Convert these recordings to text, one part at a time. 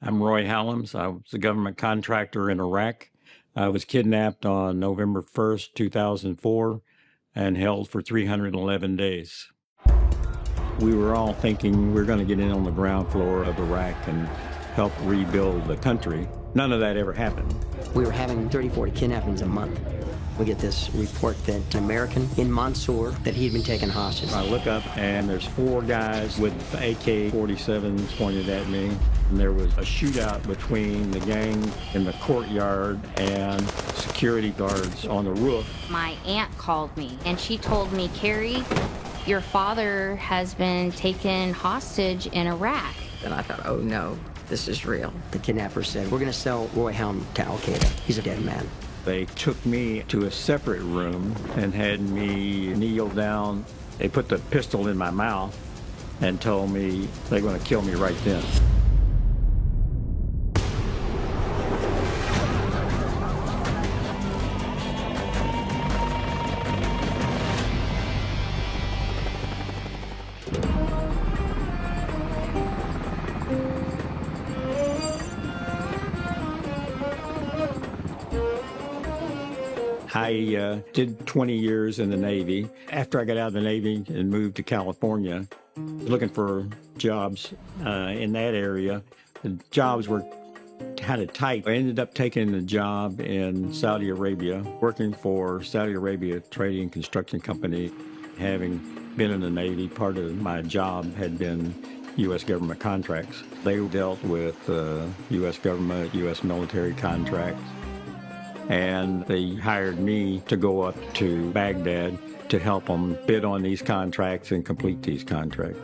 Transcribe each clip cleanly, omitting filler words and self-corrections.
I'm Roy Hallams. I was a government contractor in Iraq. I was kidnapped on November 1st, 2004, and held for 311 days. We were all thinking we're going to get in on the ground floor of Iraq and help rebuild the country. None of that ever happened. We were having 30, 40 kidnappings a month. We get this report that an American in Mansour, that he had been taken hostage. I look up and there's 4 guys with AK-47s pointed at me. And there was a shootout between the gang in the courtyard and security guards on the roof. My aunt called me and she told me, Carrie, your father has been taken hostage in Iraq. And I thought, oh no, this is real. The kidnapper said, we're going to sell Roy Helm to Al-Qaeda. He's a dead man. They took me to a separate room and had me kneel down. They put the pistol in my mouth and told me they're going to kill me right then. I did 20 years in the Navy. After I got out of the Navy and moved to California, looking for jobs in that area, the jobs were kind of tight. I ended up taking a job in Saudi Arabia, working for Saudi Arabia Trading Construction Company. Having been in the Navy, part of my job had been U.S. government contracts. They dealt with U.S. government, U.S. military contracts. And they hired me to go up to Baghdad to help them bid on these contracts and complete these contracts.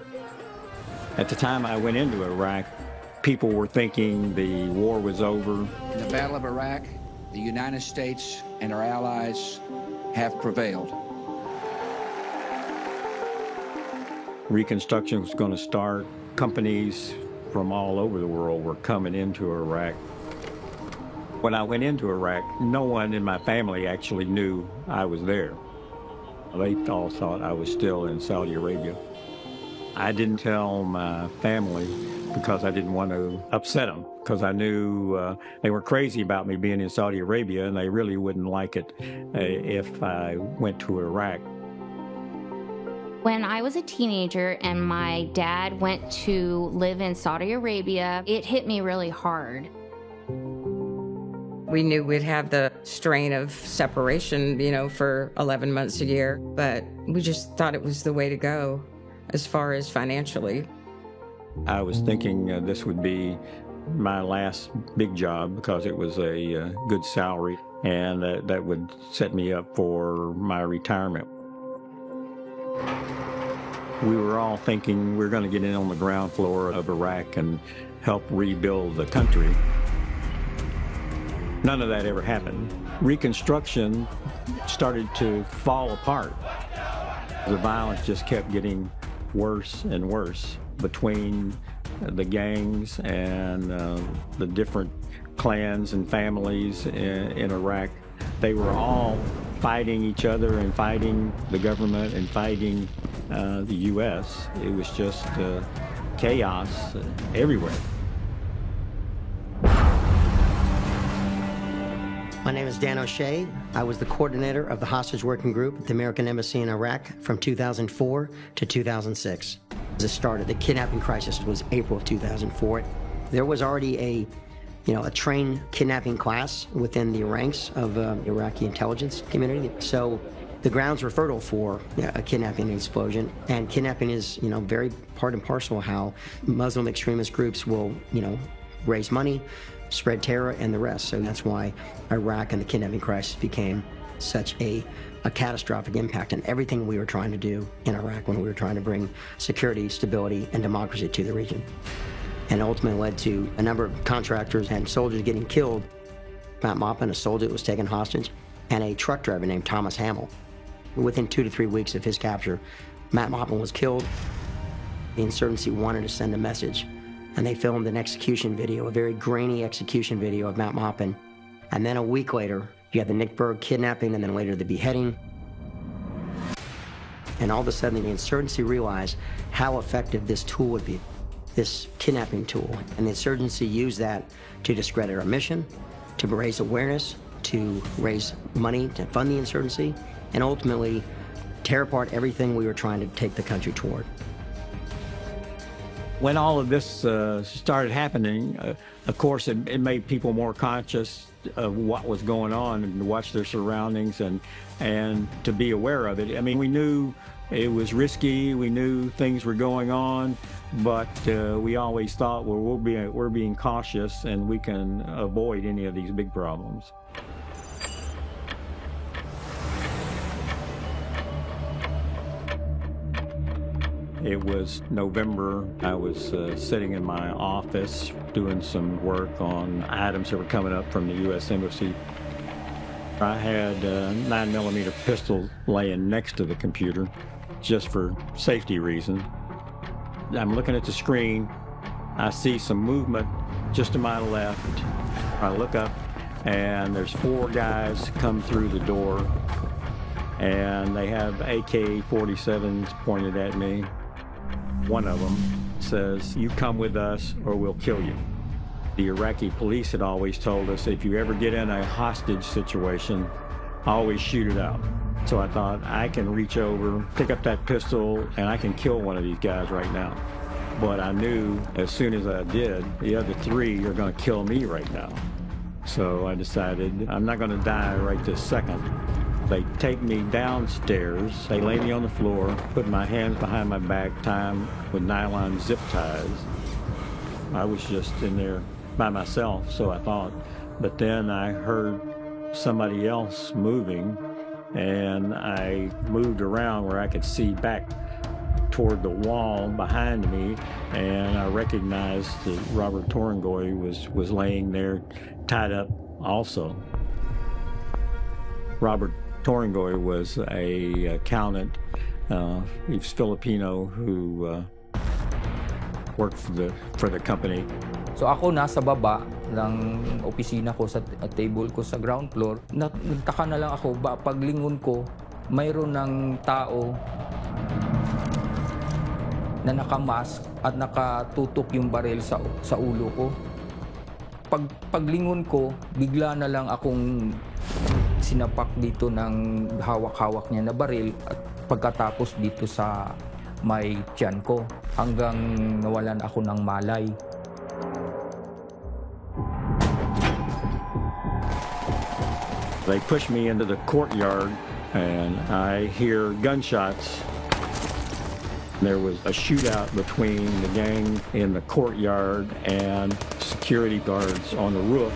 At the time I went into Iraq, people were thinking the war was over. In the Battle of Iraq, the United States and our allies have prevailed. Reconstruction was going to start. Companies from all over the world were coming into Iraq. When I went into Iraq, no one in my family actually knew I was there. They all thought I was still in Saudi Arabia. I didn't tell my family because I didn't want to upset them, because I knew they were crazy about me being in Saudi Arabia, and they really wouldn't like it if I went to Iraq. When I was a teenager and my dad went to live in Saudi Arabia, it hit me really hard. We knew we'd have the strain of separation, for 11 months a year, but we just thought it was the way to go as far as financially. I was thinking this would be my last big job because it was a good salary, and that would set me up for my retirement. We were all thinking we're going to get in on the ground floor of Iraq and help rebuild the country. None of that ever happened. Reconstruction started to fall apart. The violence just kept getting worse and worse between the gangs and the different clans and families in Iraq. They were all fighting each other and fighting the government and fighting the U.S. It was just chaos everywhere. My name is Dan O'Shea. I was the coordinator of the hostage working group at the American Embassy in Iraq from 2004 to 2006. As it started, the kidnapping crisis was April of 2004. There was already a trained kidnapping class within the ranks of Iraqi intelligence community. So the grounds were fertile for a kidnapping and explosion. And kidnapping is, very part and parcel how Muslim extremist groups will, raise money, spread terror, and the rest. So that's why Iraq and the kidnapping crisis became such a catastrophic impact on everything we were trying to do in Iraq when we were trying to bring security, stability, and democracy to the region. And ultimately led to a number of contractors and soldiers getting killed. Matt Maupin, a soldier that was taken hostage, and a truck driver named Thomas Hamill. Within 2 to 3 weeks of his capture, Matt Maupin was killed. The insurgency wanted to send a message, and they filmed an execution video, a very grainy execution video of Matt Maupin. And then a week later, you had the Nick Berg kidnapping, and then later the beheading. And all of a sudden, the insurgency realized how effective this tool would be. this kidnapping tool. And the insurgency used that to discredit our mission, to raise awareness, to raise money to fund the insurgency, and ultimately tear apart everything we were trying to take the country toward. When all of this started happening, of course, it made people more conscious of what was going on and to watch their surroundings and to be aware of it. I mean, we knew it was risky. We knew things were going on, but we always thought, well, we're being cautious and we can avoid any of these big problems. It was November. I was sitting in my office doing some work on items that were coming up from the U.S. Embassy. I had a 9mm pistol laying next to the computer just for safety reasons. I'm looking at the screen. I see some movement just to my left. I look up and there's 4 guys come through the door and they have AK-47s pointed at me. One of them says, "You come with us or we'll kill you." The Iraqi police had always told us, if you ever get in a hostage situation, always shoot it out. So I thought, I can reach over, pick up that pistol, and I can kill one of these guys right now. But I knew as soon as I did, the other 3 are going to kill me right now. So I decided I'm not going to die right this second. They take me downstairs, they lay me on the floor, put my hands behind my back, tie them with nylon zip ties. I was just in there by myself, so I thought. But then I heard somebody else moving, and I moved around where I could see back toward the wall behind me, and I recognized that Robert Torangoy was laying there tied up also. Robert Torangoy was a accountant. He was Filipino who worked for the company. So ako nasa baba ng opisina ko sa table ko sa ground floor. Nagtaka na lang ako, paglingon ko, mayroon ng tao na nakamask at nakatutok yung baril sa ulo ko. Paglingon ko, bigla na lang akong sinapak dito ng hawak-hawak niya na baril at pagkatapos dito sa may tiyan ko hanggang nawalan ako ng malay. They pushed me into the courtyard and I hear gunshots. There was a shootout between the gang in the courtyard and security guards on the roof.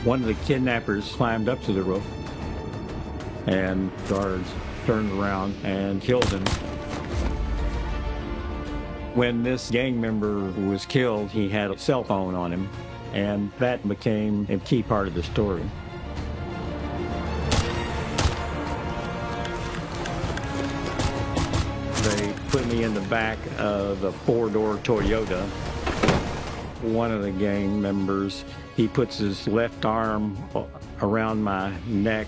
One of the kidnappers climbed up to the roof and guards turned around and killed him. When this gang member was killed, he had a cell phone on him, and that became a key part of the story. They put me in the back of the 4-door Toyota. One of the gang members, he puts his left arm around my neck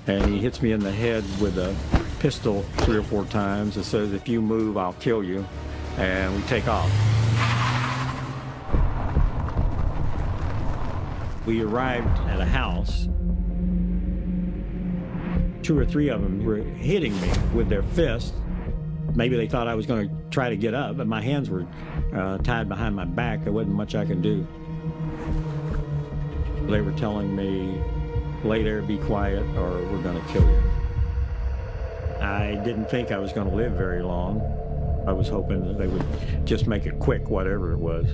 and he hits me in the head with a pistol 3 or 4 times and says, "If you move, I'll kill you." And we take off. We arrived at a house. 2 or 3 of them were hitting me with their fists. Maybe they thought I was going to try to get up, but my hands were tied behind my back. There wasn't much I could do. They were telling me, "Lay there, be quiet, or we're going to kill you." I didn't think I was going to live very long. I was hoping that they would just make it quick, whatever it was.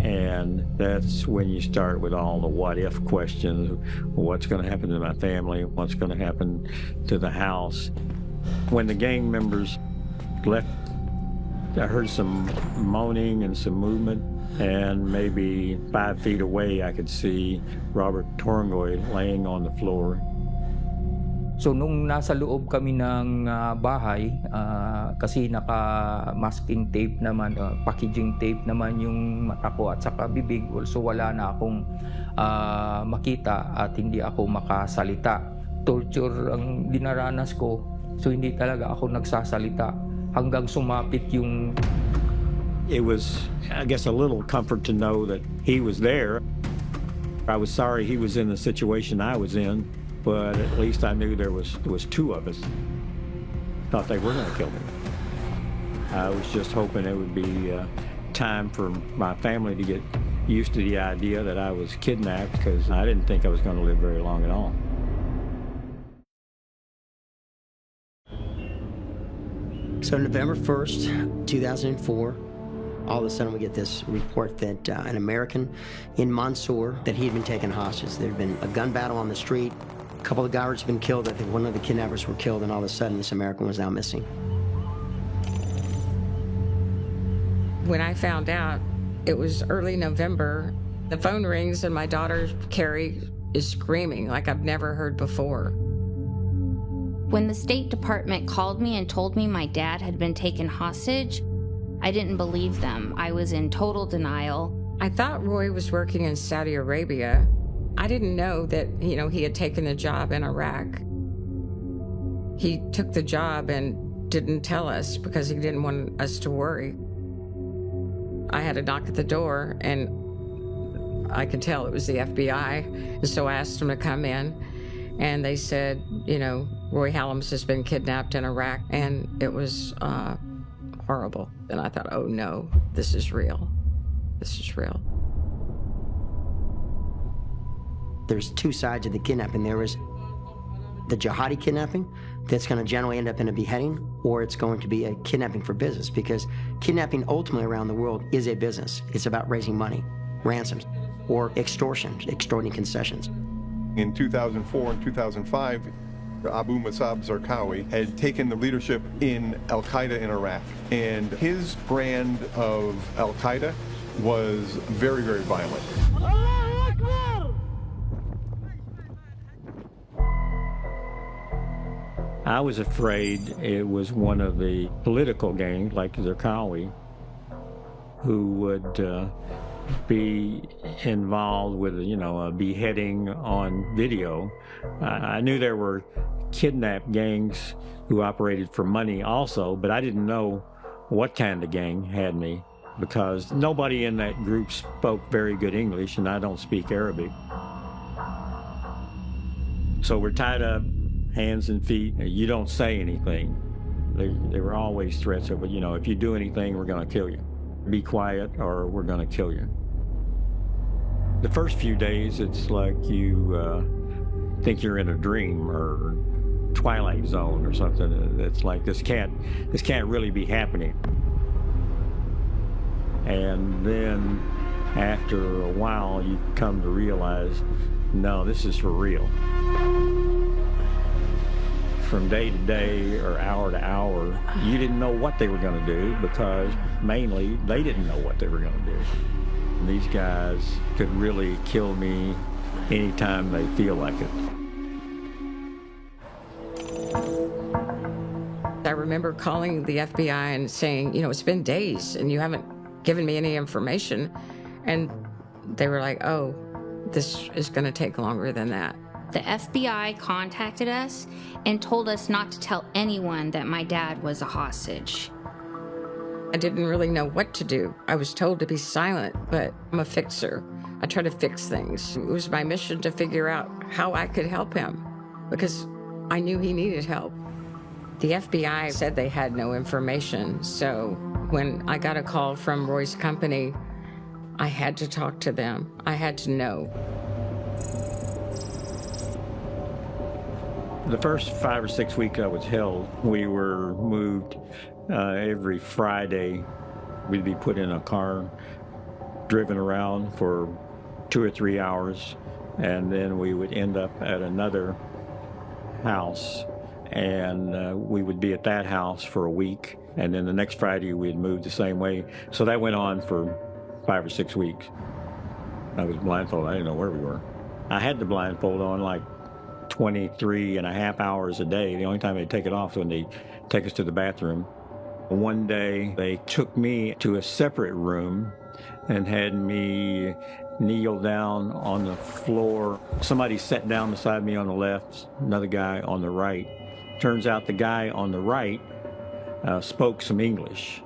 And that's when you start with all the what-if questions. What's going to happen to my family? What's going to happen to the house? When the gang members left, I heard some moaning and some movement, and maybe 5 feet away I could see Robert Torangoy laying on the floor. So nung nasa loob kami ng bahay, kasi naka-masking tape naman, packaging tape naman yung mata ko at saka bibig, so wala na akong makita at hindi ako makasalita. torture ang dinaranas ko. So hindi talaga ako nagsasalita hanggang sumapit yung... It was, I guess, a little comfort to know that he was there. I was sorry he was in the situation I was in, but at least I knew there was two of us. Thought they were going to kill me. I was just hoping it would be time for my family to get used to the idea that I was kidnapped, because I didn't think I was going to live very long at all. So November 1st, 2004, all of a sudden we get this report that an American in Mansour, that he had been taken hostage. There had been a gun battle on the street. A couple of guards had been killed. I think one of the kidnappers were killed, and all of a sudden this American was now missing. When I found out, it was early November. The phone rings and my daughter, Carrie, is screaming like I've never heard before. When the State Department called me and told me my dad had been taken hostage, I didn't believe them. I was in total denial. I thought Roy was working in Saudi Arabia. I didn't know that, he had taken a job in Iraq. He took the job and didn't tell us because he didn't want us to worry. I had a knock at the door, and I could tell it was the FBI, and so I asked them to come in, and they said, Roy Hallams has been kidnapped in Iraq, and it was horrible. And I thought, oh no, this is real. This is real. There's two sides of the kidnapping. There is the jihadi kidnapping that's going to generally end up in a beheading, or it's going to be a kidnapping for business, because kidnapping ultimately around the world is a business. It's about raising money, ransoms, or extortion, extorting concessions. In 2004 and 2005, Abu Musab Zarqawi had taken the leadership in Al-Qaeda in Iraq, and his brand of Al-Qaeda was very, very violent. I was afraid it was one of the political gangs like Zarqawi who would be involved with, a beheading on video. I knew there were kidnap gangs who operated for money also, but I didn't know what kind of gang had me, because nobody in that group spoke very good English, and I don't speak Arabic. So we're tied up, hands and feet. You don't say anything. There were always threats of, if you do anything, we're going to kill you. Be quiet or we're going to kill you. The first few days, it's like you think you're in a dream or Twilight Zone or something. It's like this can't really be happening. And then after a while, you come to realize, no, this is for real. From day to day or hour to hour, you didn't know what they were going to do, because mainly they didn't know what they were going to do. And these guys could really kill me anytime they feel like it. I remember calling the FBI and saying, it's been days and you haven't given me any information. And they were like, oh, this is going to take longer than that. The FBI contacted us and told us not to tell anyone that my dad was a hostage. I didn't really know what to do. I was told to be silent, but I'm a fixer. I try to fix things. It was my mission to figure out how I could help him, because I knew he needed help. The FBI said they had no information, so when I got a call from Roy's company, I had to talk to them. I had to know. The first 5 or 6 weeks I was held, we were moved every Friday. We'd be put in a car, driven around for 2 or 3 hours, and then we would end up at another house, and we would be at that house for a week, and then the next Friday we'd move the same way. So that went on for 5 or 6 weeks. I was blindfolded. I didn't know where we were. I had the blindfold on like 23 and a half hours a day. The only time they'd take it off was when they take us to the bathroom. One day they took me to a separate room and had me kneel down on the floor. Somebody sat down beside me on the left, another guy on the right. Turns out the guy on the right spoke some English.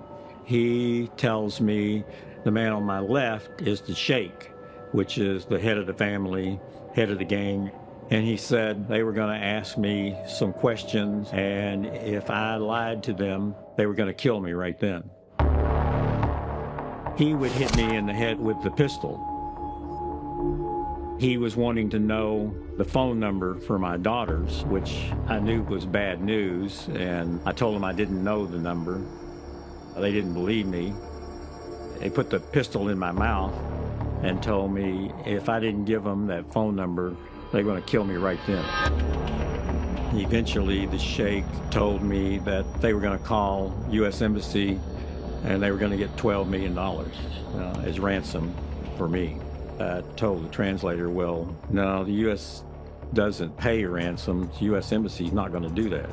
He tells me the man on my left is the sheikh, which is the head of the family, head of the gang. And he said they were going to ask me some questions, and if I lied to them, they were going to kill me right then. He would hit me in the head with the pistol. He was wanting to know the phone number for my daughters, which I knew was bad news, and I told them I didn't know the number. They didn't believe me. They put the pistol in my mouth and told me if I didn't give them that phone number, they were going to kill me right then. Eventually, the sheikh told me that they were going to call U.S. Embassy and they were going to get $12 million as ransom for me. I told the translator, well, no, the U.S. doesn't pay ransoms. The U.S. Embassy's not going to do that.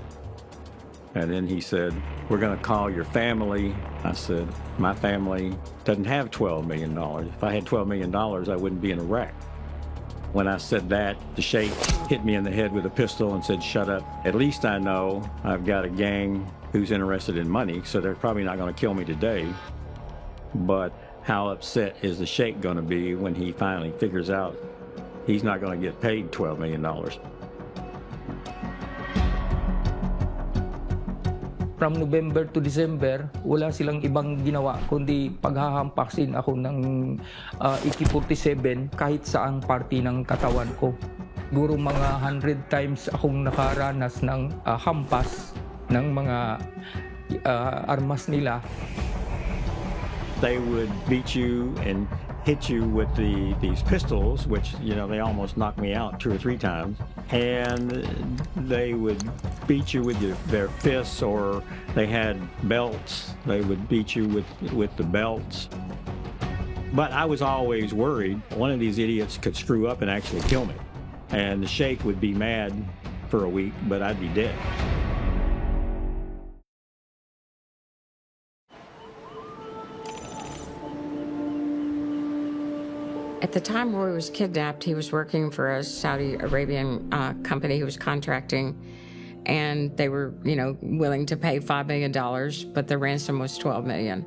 And then he said, we're going to call your family. I said, my family doesn't have $12 million. If I had $12 million, I wouldn't be in Iraq. When I said that, the sheikh hit me in the head with a pistol and said, shut up. At least I know I've got a gang who's interested in money, so they're probably not going to kill me today. But how upset is the sheikh going to be when he finally figures out he's not going to get paid $12 million? From November to December, wala silang ibang ginawa kundi paghahampasin ako ng AK-47 kahit saang party ng katawan ko. Siguro mga 100 times akong nakaranas ng hampas ng mga armas nila. They would beat you and hit you with these pistols, which, you know, they almost knocked me out 2 or 3 times. And they would beat you with their fists, or they had belts. They would beat you with the belts. But I was always worried one of these idiots could screw up and actually kill me. And the sheikh would be mad for a week, but I'd be dead. At the time Roy was kidnapped, he was working for a Saudi Arabian company who was contracting, and they were, willing to pay $5 million, but the ransom was $12 million.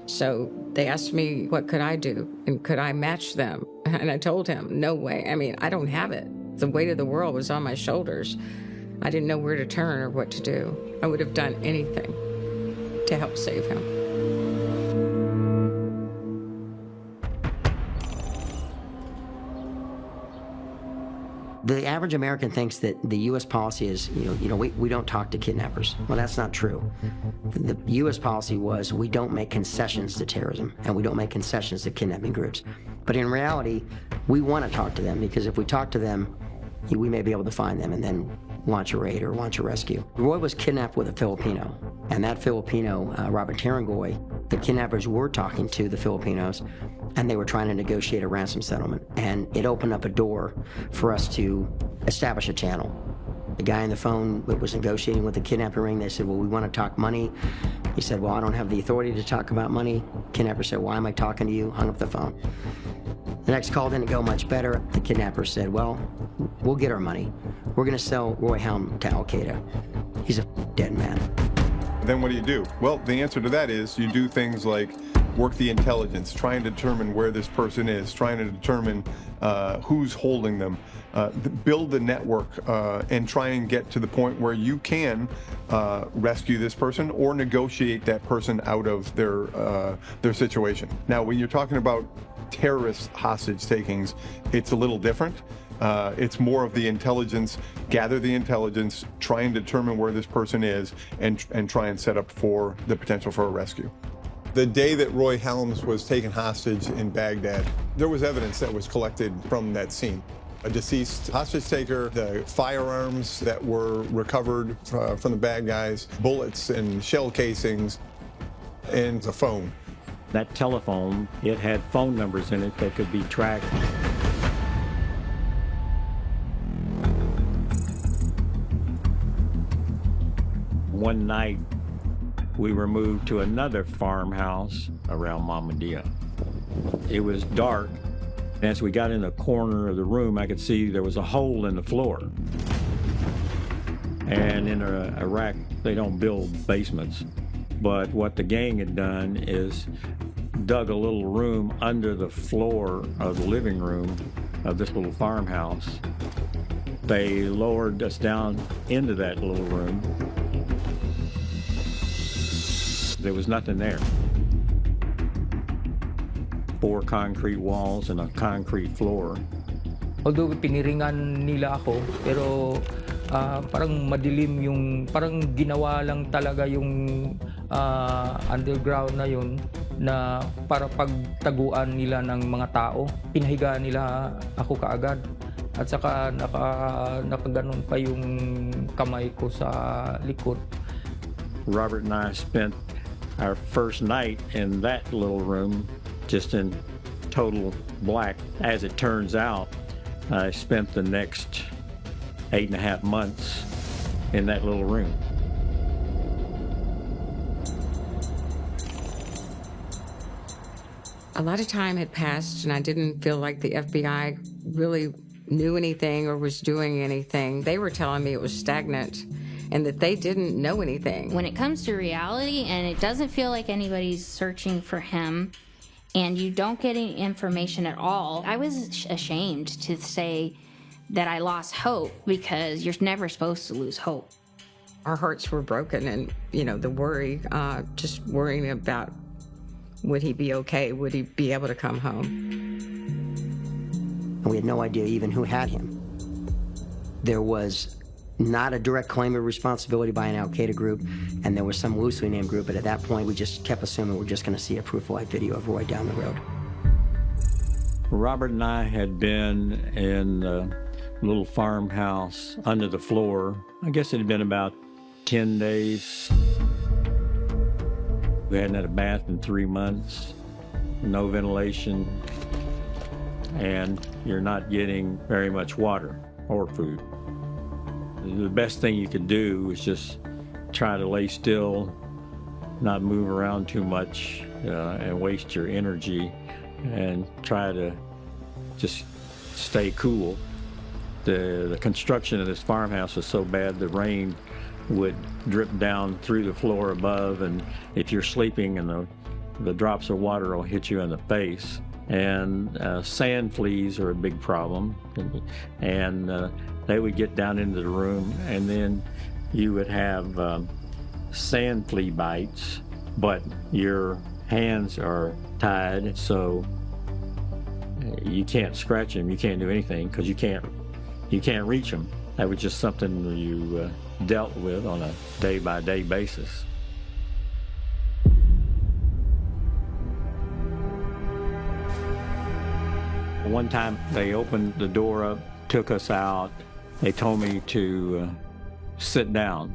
So they asked me, what could I do? And could I match them? And I told him, no way. I mean, I don't have it. The weight of the world was on my shoulders. I didn't know where to turn or what to do. I would have done anything to help save him. The average American thinks that the U.S. policy is, we don't talk to kidnappers. Well, that's not true. The U.S. policy was we don't make concessions to terrorism, and we don't make concessions to kidnapping groups. But in reality, we want to talk to them, because if we talk to them, we may be able to find them and then launch a raid or launch a rescue. Roy was kidnapped with a Filipino, and that Filipino, Robert Tarangoy, the kidnappers were talking to the Filipinos, and they were trying to negotiate a ransom settlement. And it opened up a door for us to establish a channel. The guy on the phone that was negotiating with the kidnapper ring, they said, well, we want to talk money. He said, well, I don't have the authority to talk about money. Kidnapper said, why am I talking to you? Hung up the phone. The next call didn't go much better. The kidnapper said, well, we'll get our money. We're going to sell Roy Helm to Al-Qaeda. He's a dead man. Then what do? Well, the answer to that is you do things like work the intelligence, try and determine where this person is, trying to determine who's holding them, build the network, and try and get to the point where you can rescue this person or negotiate that person out of their situation. Now, when you're talking about terrorist hostage takings, it's a little different. It's more of the intelligence, gather the intelligence, try and determine where this person is, and try and set up for the potential for a rescue. The day that Roy Helms was taken hostage in Baghdad, there was evidence that was collected from that scene. A deceased hostage taker, the firearms that were recovered from the bad guys, bullets and shell casings, and a phone. That telephone, it had phone numbers in it that could be tracked. One night, we were moved to another farmhouse around Mahmudiya. It was dark, As we got in the corner of the room, I could see there was a hole in the floor. And in Iraq, they don't build basements. But what the gang had done is dug a little room under the floor of the living room of this little farmhouse. They lowered us down into that little room. There was nothing there. 4 concrete walls and a concrete floor. Although piniringan nila ako, pero parang madilim yung, parang ginawa lang talaga yung underground na yun na para pagtaguan nila ng mga tao. Pinahiga nila ako kaagad. At saka nakaganon pa yung kamay ko sa likod. Robert and I spent our first night in that little room just in total black. As it turns out, I spent the next 8.5 months in that little room. A lot of time had passed, and I didn't feel like the FBI really knew anything or was doing anything. They were telling me it was stagnant and that they didn't know anything. When it comes to reality and it doesn't feel like anybody's searching for him and you don't get any information at all, I was ashamed to say that I lost hope, because you're never supposed to lose hope. Our hearts were broken, and, you know, the worry, just worrying about would he be okay? Would he be able to come home? And we had no idea even who had him. There was not a direct claim of responsibility by an Al-Qaeda group, and there was some loosely named group, but at that point we just kept assuming we're just going to see a proof of life video of Roy down the road. Robert and I had been in a little farmhouse under the floor. I guess it had been about 10 days. We hadn't had a bath in 3 months, no ventilation, and you're not getting very much water or food. The best thing you could do was just try to lay still, not move around too much, and waste your energy, and try to just stay cool. The construction of this farmhouse was so bad the rain would drip down through the floor above, and if you're sleeping and the drops of water will hit you in the face. And sand fleas are a big problem, and they would get down into the room, and then you would have sand flea bites, but your hands are tied, so you can't scratch them, you can't do anything, because you can't reach them. That was just something you dealt with on a day-by-day basis. One time they opened the door up, took us out. They told me to sit down.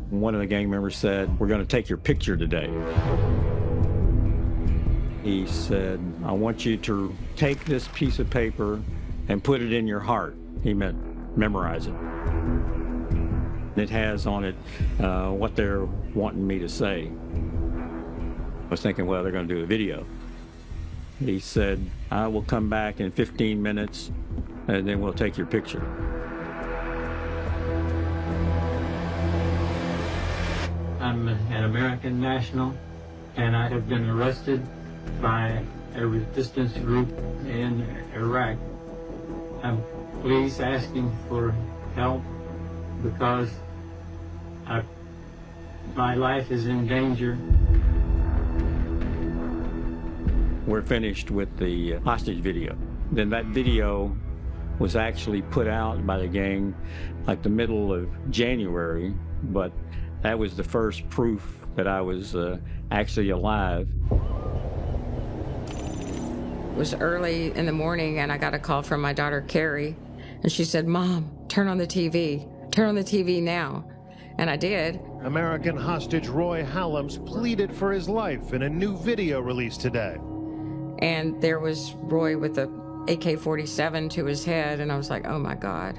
One of the gang members said, "We're going to take your picture today." He said, "I want you to take this piece of paper and put it in your heart." He meant memorize it. It has on it what they're wanting me to say. I was thinking, well, they're going to do a video. He said, "I will come back in 15 minutes and then we'll take your picture." I'm an American national, and I have been arrested by a resistance group in Iraq. I'm please asking for help because my life is in danger. We're finished with the hostage video. Then that video was actually put out by the gang like the middle of January, but that was the first proof that I was actually alive. It was early in the morning, and I got a call from my daughter, Carrie, and she said, "Mom, turn on the TV. Turn on the TV now." And I did. American hostage Roy Hallam's pleaded for his life in a new video released today. And there was Roy with a AK-47 to his head, and I was like, oh my God.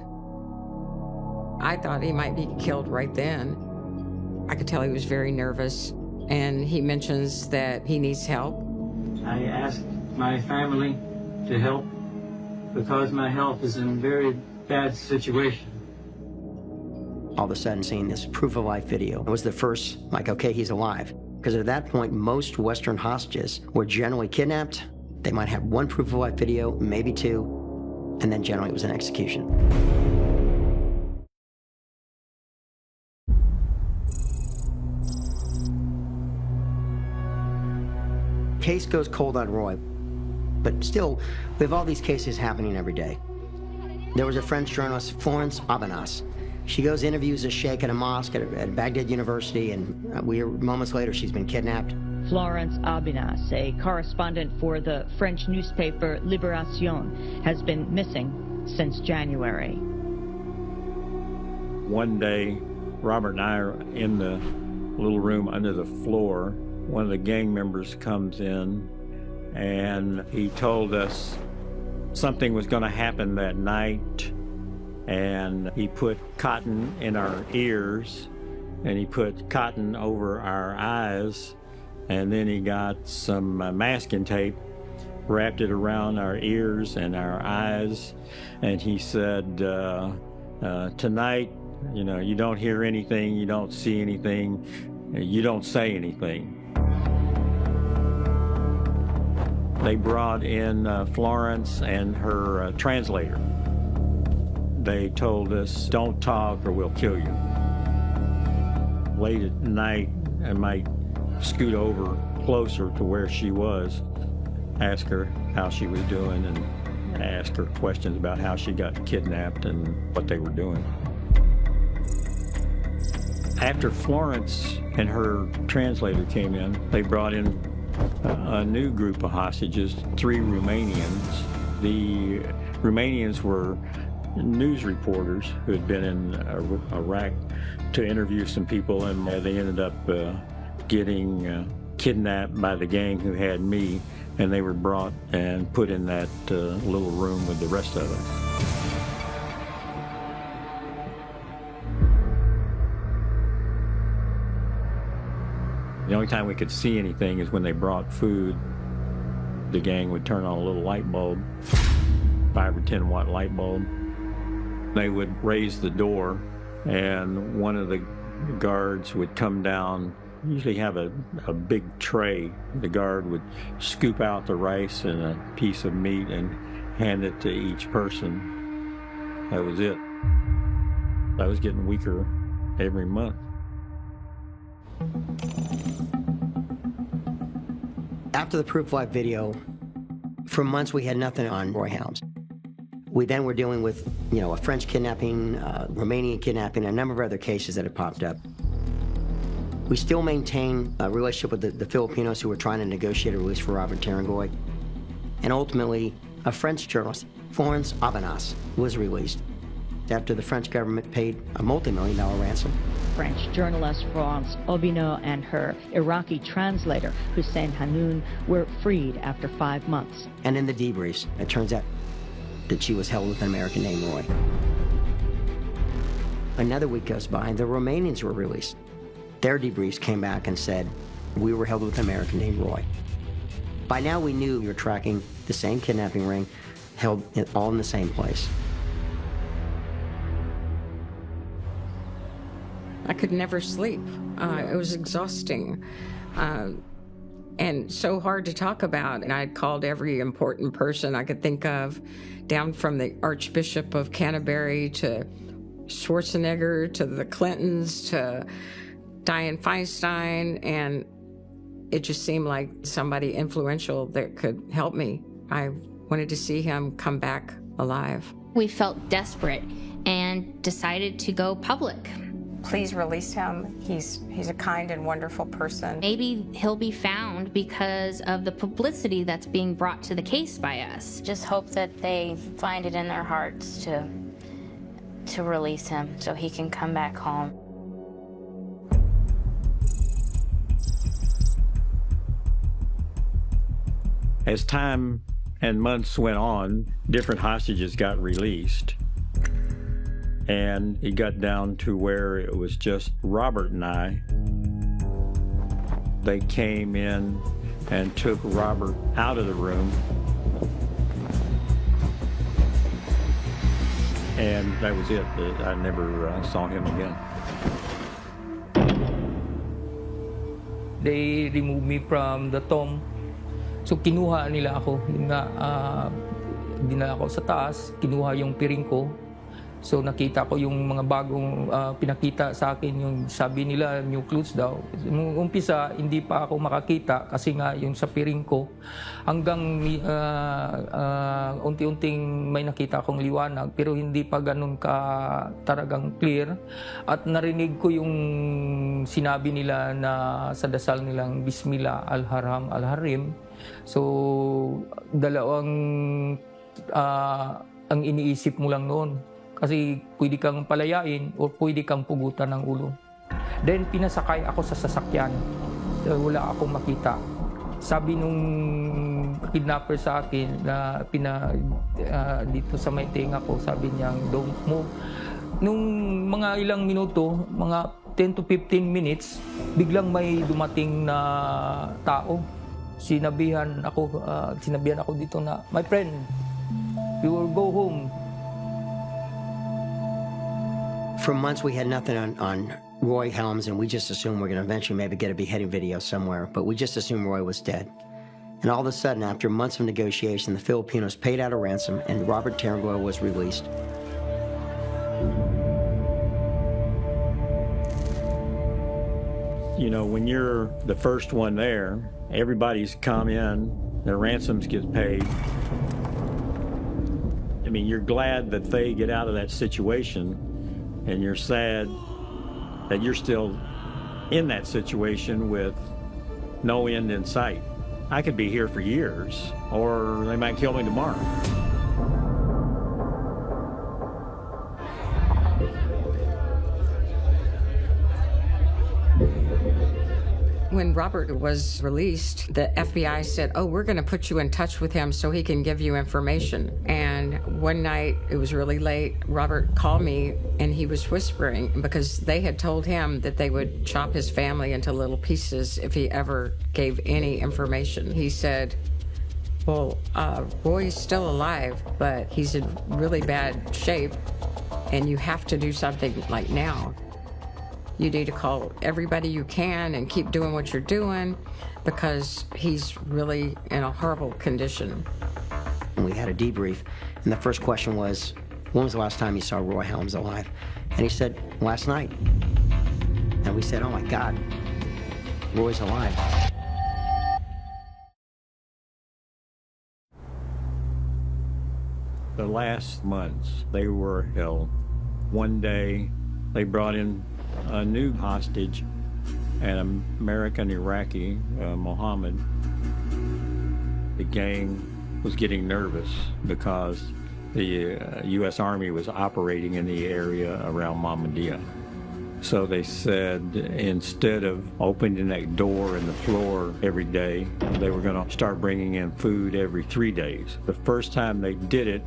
I thought he might be killed right then. I could tell he was very nervous, and he mentions that he needs help. I asked my family to help because my health is in a very bad situation. All of a sudden, seeing this proof of life video was the first, like, okay, he's alive. Because at that point, most Western hostages were generally kidnapped. They might have one proof of life video, maybe two, and then generally it was an execution. Case goes cold on Roy, but still, we have all these cases happening every day. There was a French journalist, Florence Abanas. She goes interviews a sheikh at a mosque at Baghdad University, and we hear moments later she's been kidnapped. Florence Abinas, a correspondent for the French newspaper Libération, has been missing since January. One day, Robert and I are in the little room under the floor. One of the gang members comes in, and he told us something was going to happen that night, and he put cotton in our ears, and he put cotton over our eyes, and then he got some masking tape, wrapped it around our ears and our eyes, and he said, tonight, you know, you don't hear anything, you don't see anything, you don't say anything. They brought in Florence and her translator. They told us, don't talk or we'll kill you. Late at night, I might scoot over closer to where she was, ask her how she was doing, and ask her questions about how she got kidnapped and what they were doing. After Florence and her translator came in, they brought in a new group of hostages, 3 Romanians. The Romanians were news reporters who had been in Iraq to interview some people, and they ended up getting kidnapped by the gang who had me, and they were brought and put in that little room with the rest of us. The only time we could see anything is when they brought food. The gang would turn on a little light bulb, 5 or 10 watt light bulb. They would raise the door, and one of the guards would come down, usually have a big tray. The guard would scoop out the rice and a piece of meat and hand it to each person. That was it. I was getting weaker every month. After the Proof of Life video, for months we had nothing on Roy Helms. We then were dealing with, a French kidnapping, Romanian kidnapping, a number of other cases that had popped up. We still maintain a relationship with the Filipinos who were trying to negotiate a release for Robert Tarangoy. And ultimately, a French journalist, Florence Abanas, was released after the French government paid a multi-million-dollar ransom. French journalist Florence Obino and her Iraqi translator Hussein Hanoun were freed after 5 months. And in the debriefs, it turns out that she was held with an American named Roy. Another week goes by, and the Romanians were released. Their debriefs came back and said, we were held with an American named Roy. By now we knew we were tracking the same kidnapping ring, held all in the same place. I could never sleep. It was exhausting and so hard to talk about. And I had called every important person I could think of, down from the Archbishop of Canterbury to Schwarzenegger to the Clintons to Dianne Feinstein, and it just seemed like somebody influential that could help me. I wanted to see him come back alive. We felt desperate and decided to go public. Please release him. He's a kind and wonderful person. Maybe he'll be found because of the publicity that's being brought to the case by us. Just hope that they find it in their hearts to release him so he can come back home. As time and months went on, different hostages got released. And it got down to where it was just Robert and I. They came in and took Robert out of the room. And that was it. I never saw him again. They removed me from the tomb. So kinuha nila ako. Yun nga, dinala ko sa taas, kinuha yung piring ko. So nakita ko yung mga bagong pinakita sa akin, yung sabi nila new clothes daw. Nung umpisa, hindi pa ako makakita kasi nga yung sa piring ko. Hanggang unti-unting may nakita akong liwanag pero hindi pa ganun ka talagang clear. At narinig ko yung sinabi nila na sa dasal nilang Bismillah Al-Haram Al-Harim. So dalawang ang iniisip mo lang noon. Kasi pwede kang palayain o pwede kang pugutan ng ulo. Then pinasakay ako sa sasakyan. Wala akong makita. Sabi nung kidnapper sa akin na dito sa may tenga ko, sabi niya, don't move. Nung mga ilang minuto, mga 10 to 15 minutes, biglang may dumating na tao. Sinabihan ako dito na, my friend, you will go home. For months, we had nothing on Roy Helms, and we just assumed we're going to eventually maybe get a beheading video somewhere, but we just assumed Roy was dead. And all of a sudden, after months of negotiation, the Filipinos paid out a ransom, and Robert Tarangoy was released. You know, when you're the first one there, everybody's come in, their ransoms get paid. I mean, you're glad that they get out of that situation, and you're sad that you're still in that situation with no end in sight. I could be here for years, or they might kill me tomorrow. When Robert was released, the FBI said, oh, we're going to put you in touch with him so he can give you information. And one night, it was really late, Robert called me and he was whispering because they had told him that they would chop his family into little pieces if he ever gave any information. He said, well, Roy's still alive, but he's in really bad shape and you have to do something like now. You need to call everybody you can and keep doing what you're doing because he's really in a horrible condition. And we had a debrief, and the first question was, when was the last time you saw Roy Helms alive? And he said, last night. And we said, oh my God, Roy's alive. The last months, they were hell. One day, they brought in a new hostage, an American Iraqi, Mohammed. The gang was getting nervous because the U.S. Army was operating in the area around Mahmudiyah. So they said instead of opening that door in the floor every day, they were going to start bringing in food every 3 days. The first time they did it,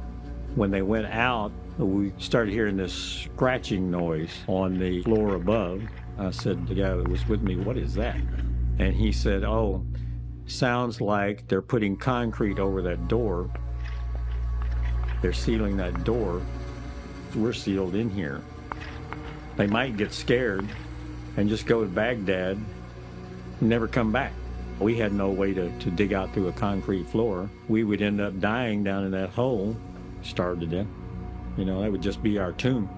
when they went out, we started hearing this scratching noise on the floor above. I said to the guy that was with me, what is that? And he said, oh, sounds like they're putting concrete over that door. They're sealing that door. We're sealed in here. They might get scared and just go to Baghdad and never come back. We had no way to dig out through a concrete floor. We would end up dying down in that hole, starved to death. You know, that would just be our tomb.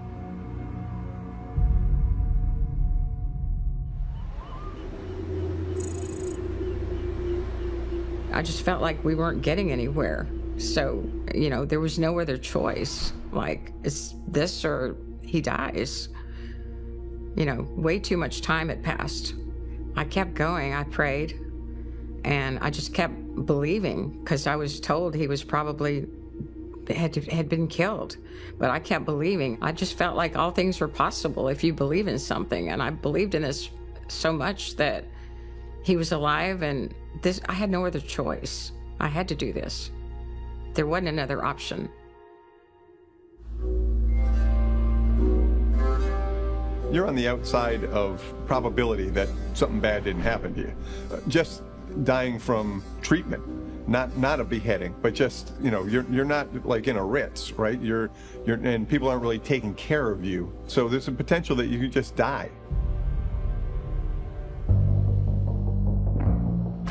I just felt like we weren't getting anywhere. So, you know, there was no other choice. Like, it's this or he dies. You know, way too much time had passed. I kept going, I prayed, and I just kept believing because I was told he was probably had been killed. But I kept believing. I just felt like all things were possible if you believe in something. And I believed in this so much that he was alive, and this, I had no other choice. I had to do this. There wasn't another option. you're on the outside of probability that something bad didn't happen to you. Just dying from treatment, not a beheading, but just, you know, you're not like in a Ritz, right? And people aren't really taking care of you. So there's a potential that you could just die.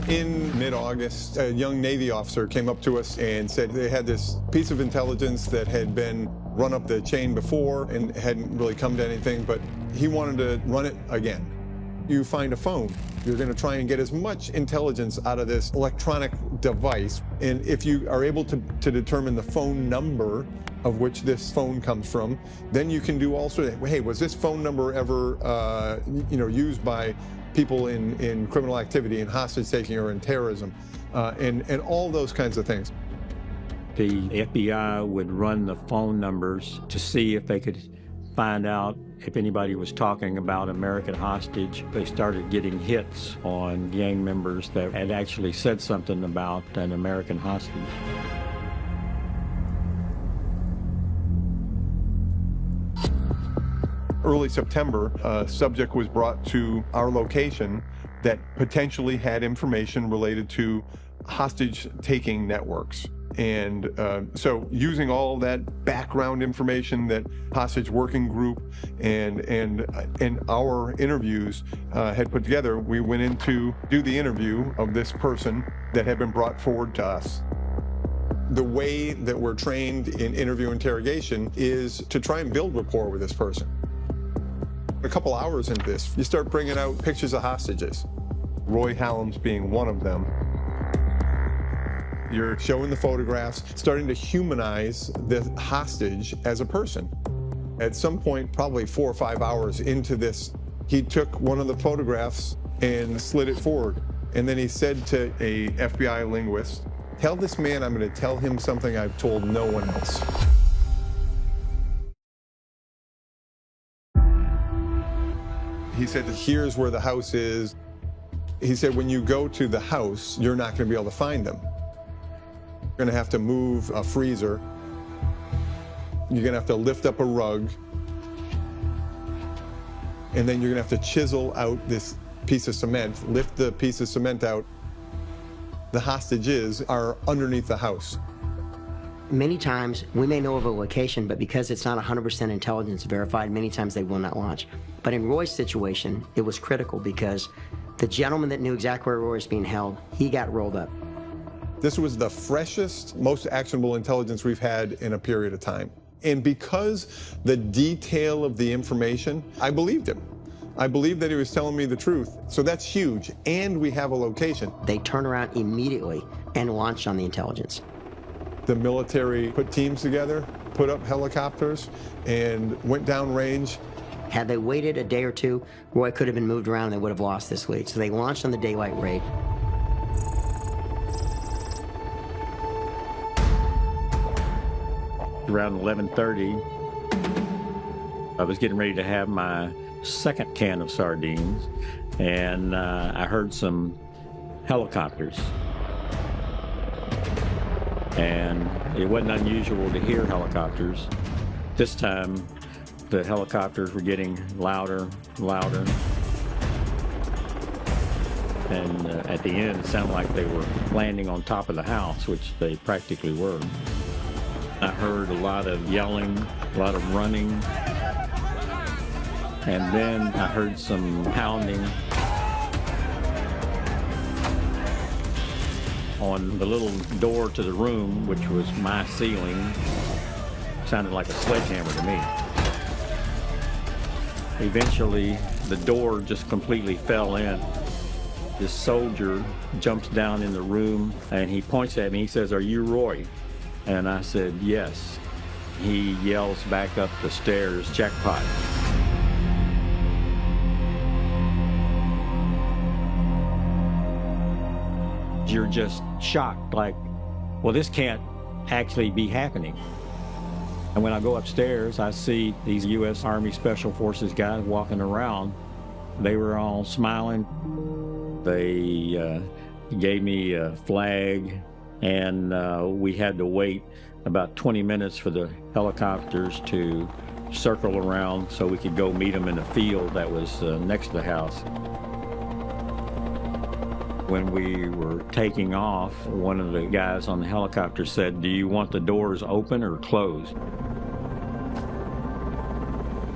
In mid-August, a young Navy officer came up to us and said they had this piece of intelligence that had been run up the chain before and hadn't really come to anything, but he wanted to run it again. You find a phone. You're going to try and get as much intelligence out of this electronic device. And if you are able to determine the phone number of which this phone comes from, then you can do all sorts of, hey, was this phone number ever used by people in criminal activity, in hostage taking, or in terrorism, and all those kinds of things. The FBI would run the phone numbers to see if they could find out if anybody was talking about American hostage. They started getting hits on gang members that had actually said something about an American hostage. Early September, a subject was brought to our location that potentially had information related to hostage-taking networks. And so using all that background information that Hostage Working Group and our interviews had put together, we went in to do the interview of this person that had been brought forward to us. The way that we're trained in interview interrogation is to try and build rapport with this person. A couple hours into this, you start bringing out pictures of hostages, Roy Hallam's being one of them. You're showing the photographs, starting to humanize the hostage as a person. At some point, probably 4 or 5 hours into this, he took one of the photographs and slid it forward. And then he said to a FBI linguist, "Tell this man I'm going to tell him something I've told no one else." He said, "Here's where the house is." He said, "When you go to the house, you're not going to be able to find them. You're going to have to move a freezer. You're going to have to lift up a rug. And then you're going to have to chisel out this piece of cement, lift the piece of cement out. The hostages are underneath the house." Many times, we may know of a location, but because it's not 100% intelligence verified, many times they will not launch. But in Roy's situation, it was critical because the gentleman that knew exactly where Roy was being held, he got rolled up. This was the freshest, most actionable intelligence we've had in a period of time. And because the detail of the information, I believed him. I believed that he was telling me the truth. So that's huge. And we have a location. They turned around immediately and launched on the intelligence. The military put teams together, put up helicopters, and went downrange. Had they waited a day or two, Roy could have been moved around and they would have lost this lead. So they launched on the daylight raid. Around 11:30, I was getting ready to have my second can of sardines, and I heard some helicopters. And it wasn't unusual to hear helicopters. This time, the helicopters were getting louder, louder. And at the end, it sounded like they were landing on top of the house, which they practically were. I heard a lot of yelling, a lot of running. And then I heard some pounding on the little door to the room, which was my ceiling. Sounded like a sledgehammer to me. Eventually, the door just completely fell in. This soldier jumps down in the room and he points at me. He says, "Are you Roy?" And I said, "Yes." He yells back up the stairs, "Jackpot." You're just shocked, like, well, this can't actually be happening. And when I go upstairs, I see these U.S. Army Special Forces guys walking around. They were all smiling. They gave me a flag, and we had to wait about 20 minutes for the helicopters to circle around so we could go meet them in a field that was next to the house. When we were taking off, one of the guys on the helicopter said, "Do you want the doors open or closed?"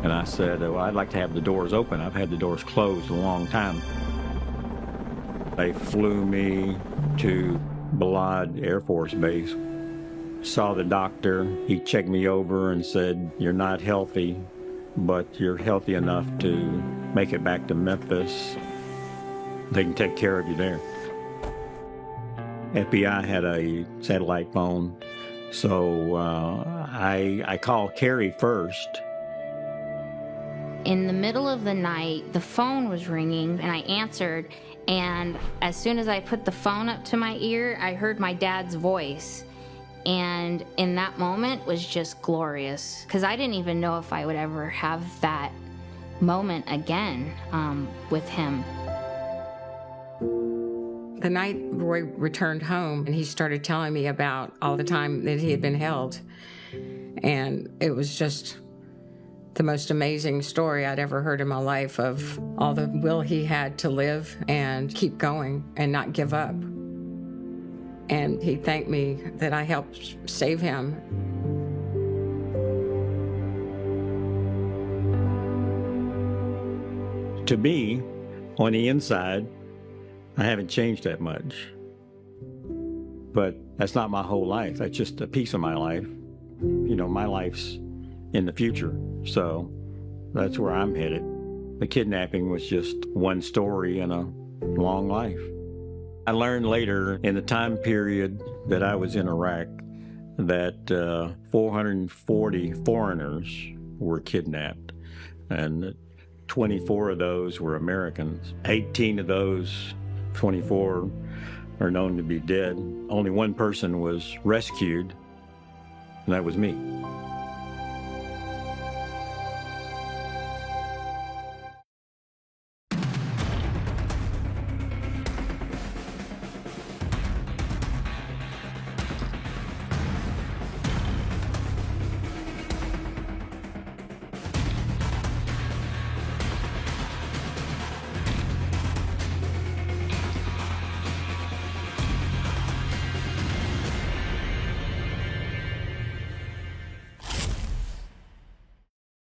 And I said, "Well, I'd like to have the doors open. I've had the doors closed a long time." They flew me to Balad Air Force Base. Saw the doctor. He checked me over and said, "You're not healthy, but you're healthy enough to make it back to Memphis. They can take care of you there." FBI had a satellite phone, so I called Carrie first. In the middle of the night, the phone was ringing, and I answered, and as soon as I put the phone up to my ear, I heard my dad's voice. And in that moment was just glorious, because I didn't even know if I would ever have that moment again with him. The night Roy returned home, and he started telling me about all the time that he had been held. And it was just the most amazing story I'd ever heard in my life, of all the will he had to live and keep going and not give up. And he thanked me that I helped save him. To me, on the inside, I haven't changed that much. But that's not my whole life. That's just a piece of my life. You know, my life's in the future. So that's where I'm headed. The kidnapping was just one story in a long life. I learned later in the time period that I was in Iraq that 440 foreigners were kidnapped, and 24 of those were Americans. 18 of those 24 are known to be dead. Only one person was rescued, and that was me.